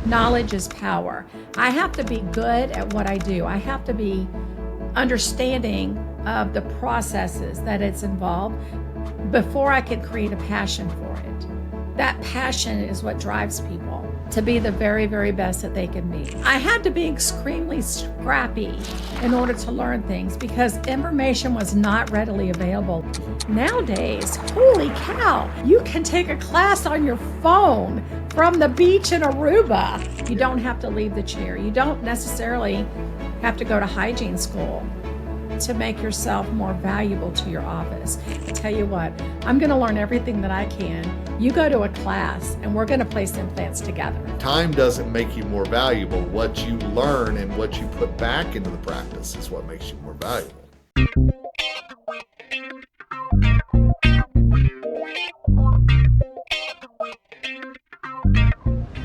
Knowledge is power. I have to be good at what I do. I have to be understanding of the processes that it's involved before I can create a passion for it. That passion is what drives people to be the very, very best that they can be. I had to be extremely scrappy in order to learn things because information was not readily available. Nowadays, holy cow, you can take a class on your phone from the beach in Aruba. You don't have to leave the chair. You don't necessarily have to go to hygiene school to make yourself more valuable to your office. I tell you what, I'm going to learn everything that I can. You go to a class and we're going to place implants together. Time doesn't make you more valuable. What you learn and what you put back into the practice is what makes you more valuable.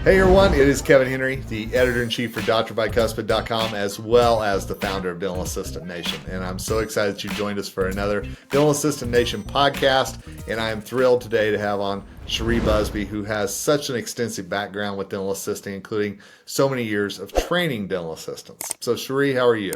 Hey everyone, it is Kevin Henry, the editor-in-chief for drbicuspid.com, as well as the founder of Dental Assistant Nation. And I'm so excited that you joined us for another Dental Assistant Nation podcast. And I am thrilled today to have on Sheree Buby, who has such an extensive background with dental assisting, including so many years of training dental assistants. So Sheree, how are you?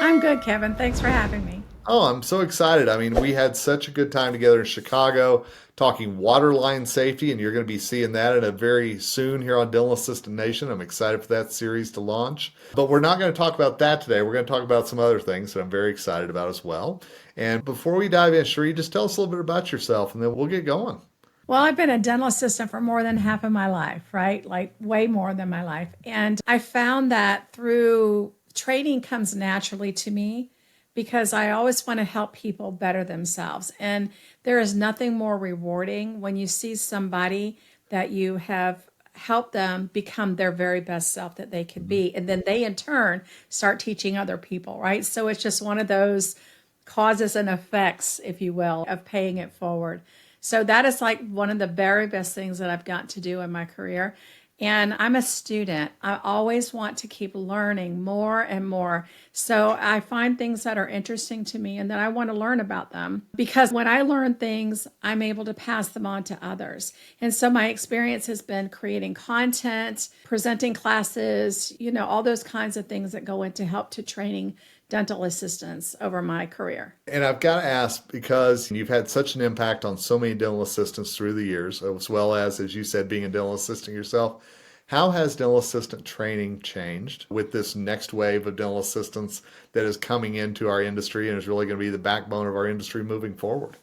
I'm good, Kevin. Thanks for having me. Oh, I'm so excited. I mean, we had such a good time together in Chicago talking waterline safety, and you're going to be seeing that in a very soon here on Dental Assistant Nation. I'm excited for that series to launch. But we're not going to talk about that today. We're going to talk about some other things that I'm very excited about as well. And before we dive in, Sheree, just tell us a little bit about yourself, and then we'll get going. Well, I've been a dental assistant for more than half of my life, right? Like way more than my life. And I found that through training comes naturally to me, because I always want to help people better themselves. And there is nothing more rewarding when you see somebody that you have helped them become their very best self that they could be. And then they in turn start teaching other people, right? So it's just one of those causes and effects, if you will, of paying it forward. So that is like one of the very best things that I've got to do in my career. And I'm a student. I always want to keep learning more and more. So I find things that are interesting to me and then I want to learn about them, because when I learn things, I'm able to pass them on to others. And so my experience has been creating content, presenting classes, all those kinds of things that go into help to training dental assistants over my career. And I've got to ask, because you've had such an impact on so many dental assistants through the years, as well as you said, being a dental assistant yourself, how has dental assistant training changed with this next wave of dental assistants that is coming into our industry and is really going to be the backbone of our industry moving forward?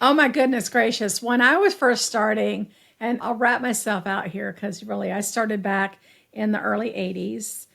Oh my goodness gracious. When I was first starting, and I'll wrap myself out here because really I started back in the early 80s.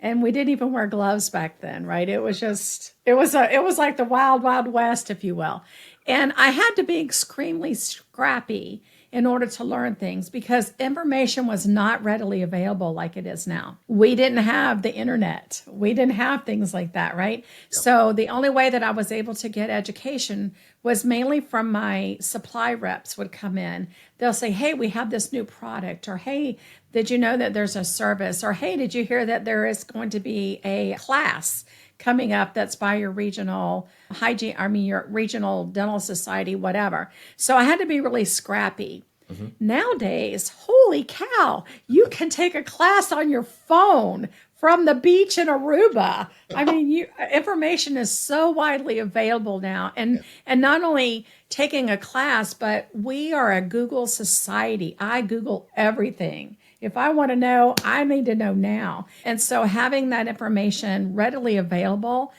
And we didn't even wear gloves back then, right? It was like the wild, wild west, if you will. And I had to be extremely scrappy in order to learn things because information was not readily available like it is now. We didn't have the internet. We didn't have things like that, right? Yep. So the only way that I was able to get education was mainly from my supply reps would come in. They'll say, hey, we have this new product, or hey, did you know that there's a service? Or hey, did you hear that there is going to be a class coming up that's by your regional your regional dental society, whatever. So I had to be really scrappy. Mm-hmm. Nowadays, holy cow, you can take a class on your phone from the beach in Aruba. I mean, information is so widely available now. And not only taking a class, but we are a Google society. I Google everything. If I want to know, I need to know now. And so having that information readily available,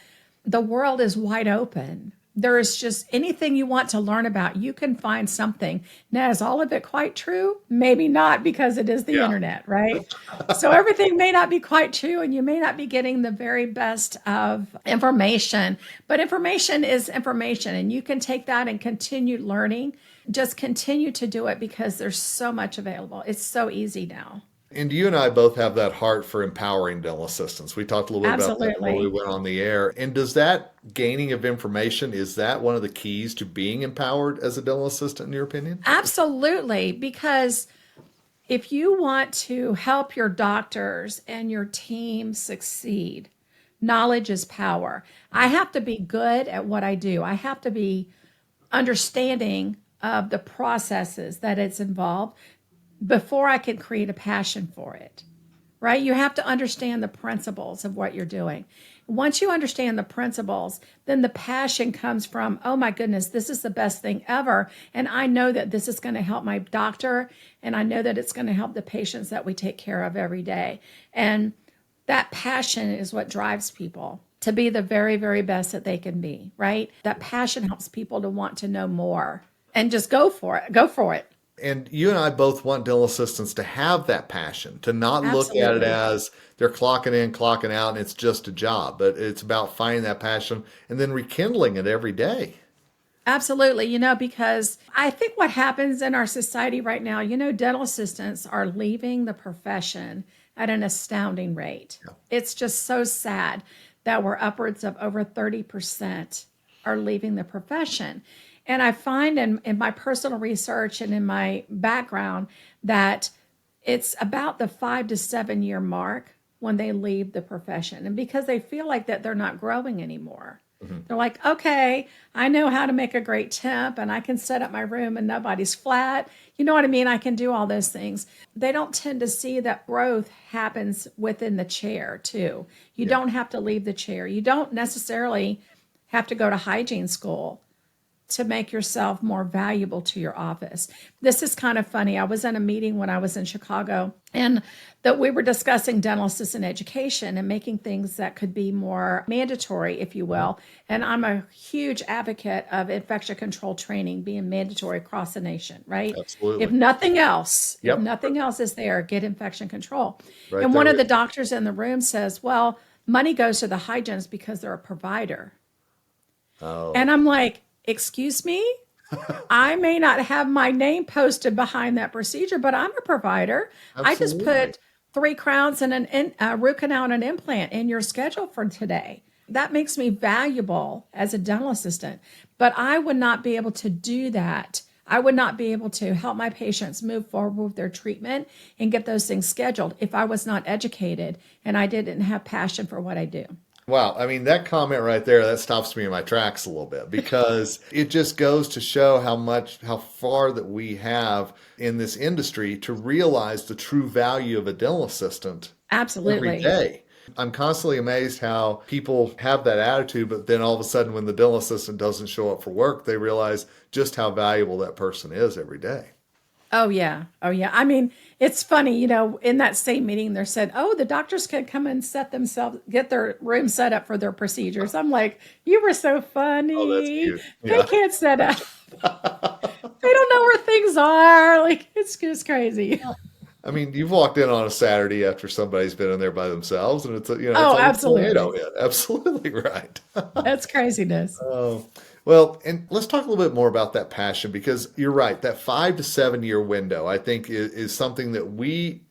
the world is wide open. There is just anything you want to learn about, you can find something. Now, is all of it quite true? Maybe not, because it is the internet, right? So everything may not be quite true, and you may not be getting the very best of information. But information is information, and you can take that and continue learning. Just continue to do it because there's so much available. It's so easy now. And you and I both have that heart for empowering dental assistants. We talked a little bit about that before we went on the air. And does that gaining of information, is that one of the keys to being empowered as a dental assistant, in your opinion? Absolutely. Because if you want to help your doctors and your team succeed, knowledge is power. I have to be good at what I do. I have to be understanding of the processes that it's involved before I can create a passion for it. right? You have to understand the principles of what you're doing. Once you understand the principles, then the passion comes from, oh my goodness, this is the best thing ever. And I know that this is going to help my doctor. And I know that it's going to help the patients that we take care of every day. And that passion is what drives people to be the very, very best that they can be, right? That passion helps people to want to know more and just go for it. Go for it. And you and I both want dental assistants to have that passion, to not look at it Absolutely. as they're clocking in, clocking out, and it's just a job. But it's about finding that passion and then rekindling it every day. Absolutely. Because I think what happens in our society right now, dental assistants are leaving the profession at an astounding rate. Yeah. It's just so sad that we're upwards of over 30% are leaving the profession. And I find in my personal research and in my background that it's about the 5 to 7 year mark when they leave the profession. And because they feel like that they're not growing anymore. They're like, okay, I know how to make a great temp and I can set up my room and nobody's flat. You know what I mean? I can do all those things. They don't tend to see that growth happens within the chair too. You don't have to leave the chair. You don't necessarily have to go to hygiene school to make yourself more valuable to your office. This is kind of funny. I was in a meeting when I was in Chicago and that we were discussing dental assistant education and making things that could be more mandatory, if you will. And I'm a huge advocate of infection control training being mandatory across the nation, right? Absolutely. If nothing else, Yep. if nothing else is there, get infection control. Right and there one of with the you. doctors in the room says, well, money goes to the hygienist because they're a provider. Oh, And I'm like, excuse me? I may not have my name posted behind that procedure, but I'm a provider. I just absolutely. put 3 crowns and a root canal and an implant in your schedule for today. That makes me valuable as a dental assistant. But I would not be able to do that. I would not be able to help my patients move forward with their treatment and get those things scheduled if I was not educated and I didn't have passion for what I do. Wow. I mean, that comment right there, that stops me in my tracks a little bit because it just goes to show how far that we have in this industry to realize the true value of a dental assistant every Absolutely. day. I'm constantly amazed how people have that attitude, but then all of a sudden, when the dental assistant doesn't show up for work, they realize just how valuable that person is every day. Oh, yeah. Oh, yeah. I mean, it's funny, in that same meeting, they said, oh, the doctors can come and get their room set up for their procedures. I'm like, you were so Oh, that's funny. cute. They Yeah. can't set up. They don't know where things are. Like, it's just crazy. I mean, you've walked in on a Saturday after somebody's been in there by themselves, and it's Oh, like a tornado absolutely. hit. Absolutely right. That's craziness. Oh, well, and let's talk a little bit more about that passion because you're right. That 5 to 7 year window, I think, is something that we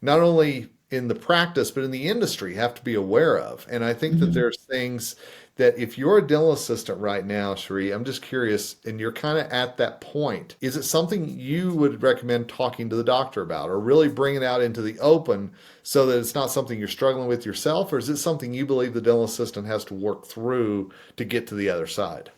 not only in the practice but in the industry have to be aware of. And I think that Mhm. there's things that if you're a dental assistant right now, Sheree, I'm just curious, and you're kind of at that point, is it something you would recommend talking to the doctor about or really bring it out into the open so that it's not something you're struggling with yourself, or is it something you believe the dental assistant has to work through to get to the other side?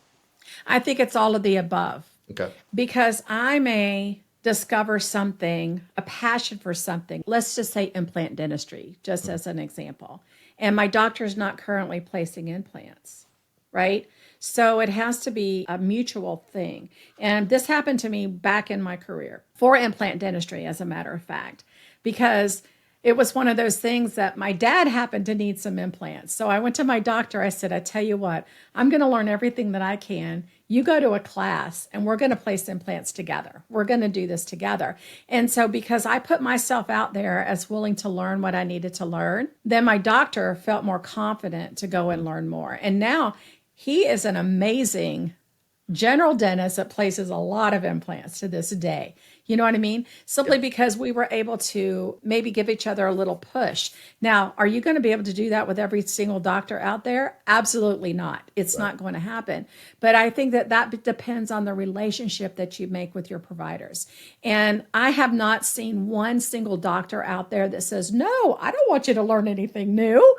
I think it's all of the above. Okay. Because I may discover something, a passion for something. Let's just say implant dentistry, just as an example. And my doctor's not currently placing implants, right? So it has to be a mutual thing. And this happened to me back in my career for implant dentistry, as a matter of fact, because it was one of those things that my dad happened to need some implants. So I went to my doctor. I said, I tell you what, I'm going to learn everything that I can. You go to a class and we're going to place implants together. We're going to do this together. And so because I put myself out there as willing to learn what I needed to learn, then my doctor felt more confident to go and learn more. And now he is an amazing general dentist that places a lot of implants to this day. You know what I mean? Simply Yeah. because we were able to maybe give each other a little push. Now, are you going to be able to do that with every single doctor out there? Absolutely not. It's Right. not going to happen. But I think that depends on the relationship that you make with your providers. And I have not seen one single doctor out there that says, no, I don't want you to learn anything new.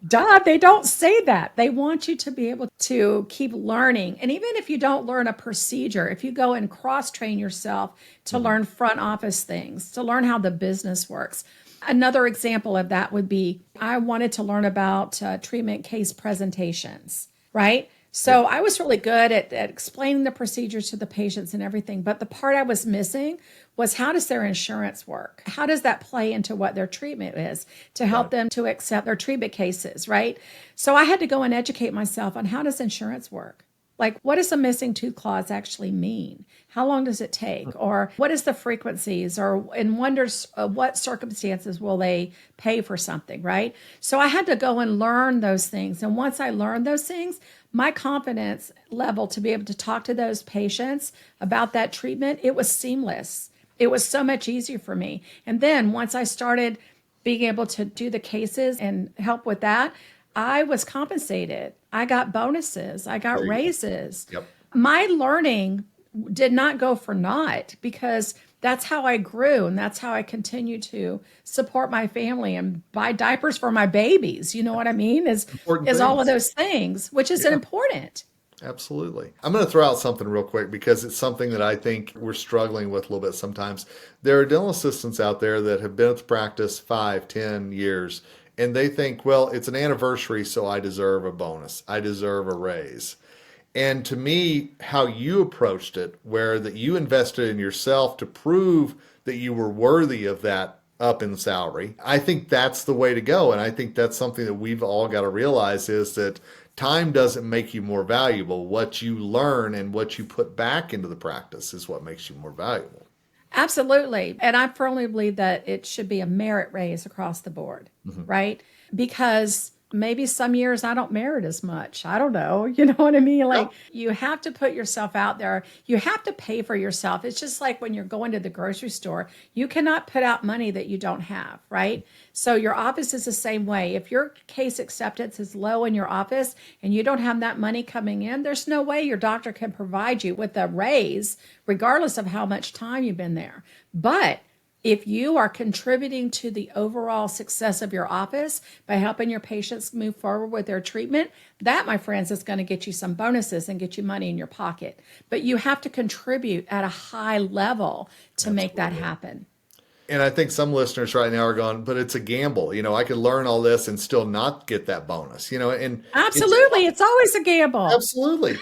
Duh, they don't say that. They want you to be able to keep learning. And even if you don't learn a procedure, if you go and cross train yourself to Mhm. learn front office things, to learn how the business works, Another example of that would be I wanted to learn about treatment case presentations, right? So I was really good at explaining the procedures to the patients and everything. But the part I was missing was, how does their insurance work? How does that play into what their treatment is to help them to accept their treatment cases, right? So I had to go and educate myself on, how does insurance work? Like, what does a missing tooth clause actually mean? How long does it take? Or what is the frequencies? Or in wonders, what circumstances will they pay for something, right? So I had to go and learn those things. And once I learned those things, my confidence level to be able to talk to those patients about that treatment, it was seamless. It was so much easier for me. And then once I started being able to do the cases and help with that, I was compensated. I got bonuses. I got raises. Yep. My learning did not go for naught, because that's how I grew, and that's how I continue to support my family and buy diapers for my babies. You know what I mean? Is all of those things, which is important. Absolutely. I'm going to throw out something real quick, because it's something that I think we're struggling with a little bit sometimes. There are dental assistants out there that have been at the practice 5, 10 years, and they think, well, it's an anniversary, so I deserve a bonus. I deserve a raise. And to me, how you approached it, where that you invested in yourself to prove that you were worthy of that up in salary, I think that's the way to go. And I think that's something that we've all got to realize, is that time doesn't make you more valuable. What you learn and what you put back into the practice is what makes you more valuable. Absolutely. And I firmly believe that it should be a merit raise across the board, right? Because maybe some years I don't merit as much. I don't know. You know what I mean? Like, you have to put yourself out there. You have to pay for yourself. It's just like when you're going to the grocery store, you cannot put out money that you don't have, right? So your office is the same way. If your case acceptance is low in your office and you don't have that money coming in, there's no way your doctor can provide you with a raise, regardless of how much time you've been there. But if you are contributing to the overall success of your office by helping your patients move forward with their treatment, that, my friends, is going to get you some bonuses and get you money in your pocket. But you have to contribute at a high level to make that happen. And I think some listeners right now are going, but it's a gamble. You know, I could learn all this and still not get that bonus, you know, and absolutely. It's always a gamble. Absolutely.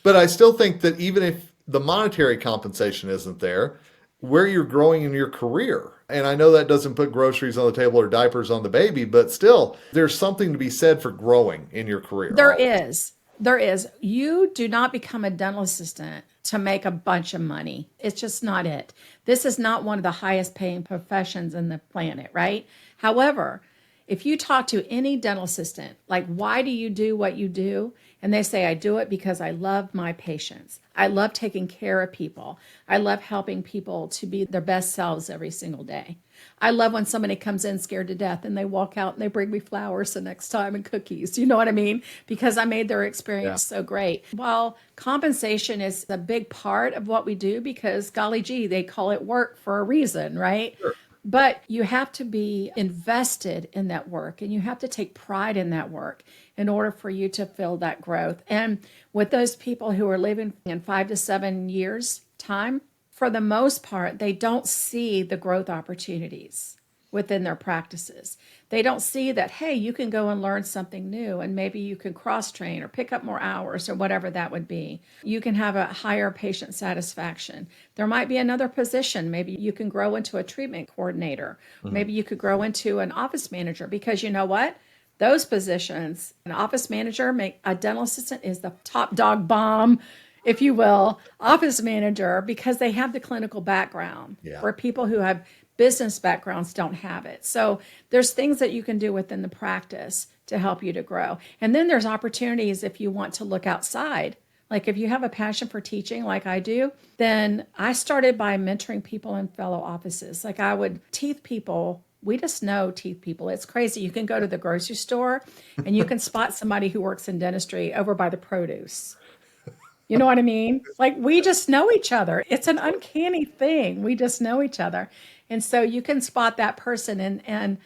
But I still think that even if the monetary compensation isn't there, where you're growing in your career. And I know that doesn't put groceries on the table or diapers on the baby, but still, there's something to be said for growing in your career. There is. There is. You do not become a dental assistant to make a bunch of money. It's just not it. This is not one of the highest paying professions in the planet, right? However, if you talk to any dental assistant, like, why do you do what you do? And they say, I do it because I love my patients. I love taking care of people. I love helping people to be their best selves every single day. I love when somebody comes in scared to death and they walk out and they bring me flowers the next time and cookies. You know what I mean? Because I made their experience so great. While compensation is a big part of what we do, because golly gee, they call it work for a reason, right? Sure. But you have to be invested in that work, and you have to take pride in that work in order for you to feel that growth. And with those people who are living in 5 to 7 years time, for the most part, they don't see the growth opportunities within their practices. They don't see that, hey, you can go and learn something new, and maybe you can cross-train or pick up more hours or whatever that would be. You can have a higher patient satisfaction. There might be another position. Maybe you can grow into a treatment coordinator. Maybe you could grow into an office manager, because you know what? Those positions, an office manager, a dental assistant is the top dog bomb, if you will, office manager, because they have the clinical background where people who have business backgrounds don't have it. So there's things that you can do within the practice to help you to grow. And then there's opportunities if you want to look outside. Like, if you have a passion for teaching like I do, then I started by mentoring people in fellow offices. Like, I would teeth people. We just know teeth people. It's crazy. You can go to the grocery store and you can spot somebody who works in dentistry over by the produce. You know what I mean? Like, we just know each other. It's an uncanny thing. We just know each other. And so you can spot that person and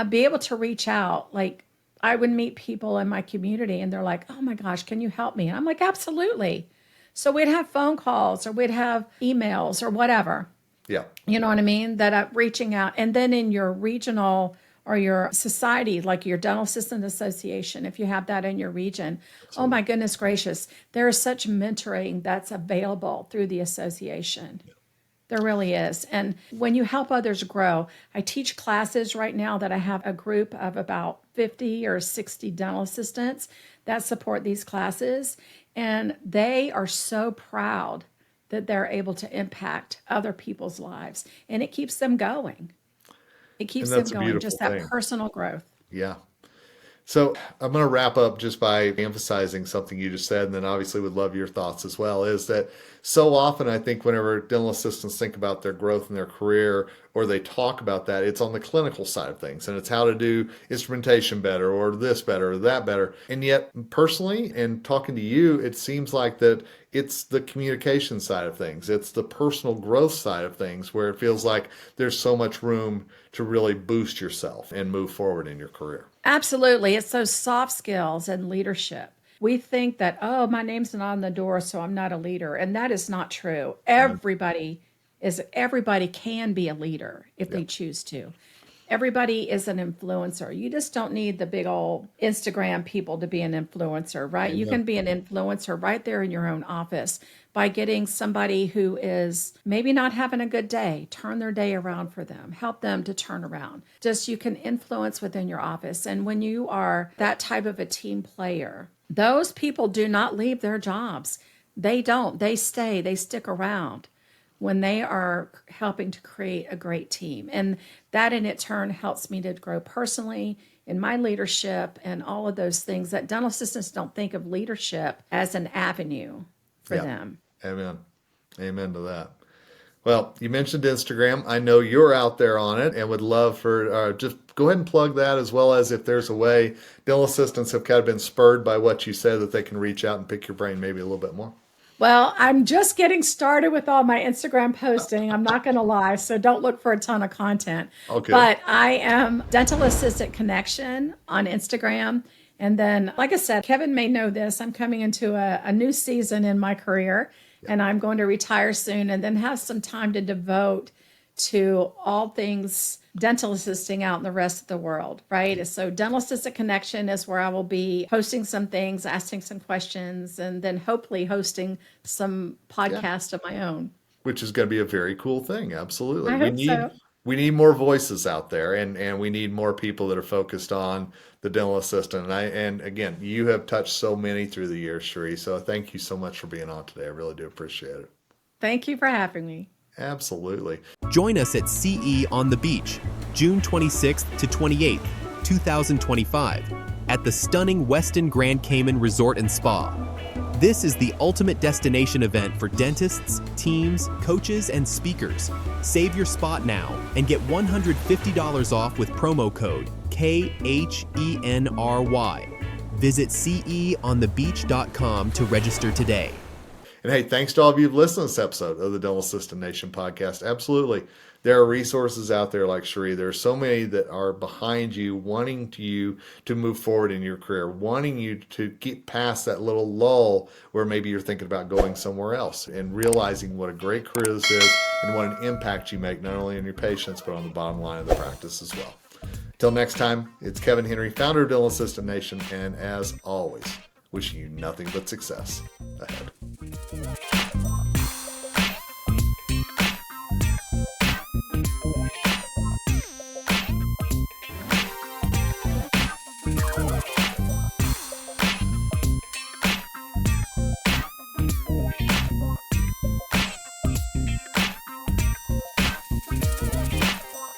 be able to reach out. Like, I would meet people in my community and they're like, oh my gosh, can you help me? And I'm like, absolutely. So we'd have phone calls or we'd have emails or whatever. Yeah. You know what I mean? That reaching out. And then in your regional or your society, like your dental assistant association, if you have that in your region, oh my goodness gracious, there is such mentoring that's available through the association. There really is. And when you help others grow, I teach classes right now that I have a group of about 50 or 60 dental assistants that support these classes. And they are so proud that they're able to impact other people's lives. And it keeps them going. It keeps And them that's a going, beautiful just that thing. personal growth. Yeah. So I'm going to wrap up just by emphasizing something you just said, and then obviously would love your thoughts as well, is that so often I think whenever dental assistants think about their growth in their career or they talk about that, it's on the clinical side of things and it's how to do instrumentation better or this better or that better. And yet personally, and talking to you, it seems like that it's the communication side of things. It's the personal growth side of things where it feels like there's so much room to really boost yourself and move forward in your career. Absolutely. It's those soft skills and leadership. We think that, oh, my name's not on the door, so I'm not a leader. And that is not true. Everybody can be a leader if they choose to. Everybody is an influencer. You just don't need the big old Instagram people to be an influencer, right? You can be an influencer right there in your own office by getting somebody who is maybe not having a good day, turn their day around for them, help them to turn around. Just you can influence within your office. And when you are that type of a team player, those people do not leave their jobs. They don't. They stay, they stick around when they are helping to create a great team. And that in its turn helps me to grow personally in my leadership and all of those things that dental assistants don't think of leadership as an avenue for them. Amen. Amen to that. Well, you mentioned Instagram. I know you're out there on it and would love for just go ahead and plug that, as well as if there's a way dental assistants have kind of been spurred by what you said that they can reach out and pick your brain maybe a little bit more. Well, I'm just getting started with all my Instagram posting. I'm not going to lie, so don't look for a ton of content. Okay. But I am Dental Assistant Connection on Instagram. And then, like I said, Kevin may know this. I'm coming into a new season in my career, and I'm going to retire soon and then have some time to devote to all things dental assisting out in the rest of the world, right? So Dental Assistant Connection is where I will be posting some things, asking some questions, and then hopefully hosting some podcasts of my own. Which is going to be a very cool thing. Absolutely. I hope so. We need more voices out there, and we need more people that are focused on the dental assistant. And again, you have touched so many through the years, Sheree. So thank you so much for being on today. I really do appreciate it. Thank you for having me. Absolutely. Join us at CE on the Beach, June 26th to 28th, 2025, at the stunning Westin Grand Cayman Resort and Spa. This is the ultimate destination event for dentists, teams, coaches, and speakers. Save your spot now and get $150 off with promo code KHENRY. Visit ceonthebeach.com to register today. And hey, thanks to all of you who've listened to this episode of the Dental Assistant Nation podcast. Absolutely. There are resources out there like Sheree. There are so many that are behind you, wanting you to move forward in your career, wanting you to get past that little lull where maybe you're thinking about going somewhere else, and realizing what a great career this is and what an impact you make, not only on your patients, but on the bottom line of the practice as well. Till next time, it's Kevin Henry, founder of Dental Assistant Nation, and as always, wishing you nothing but success ahead.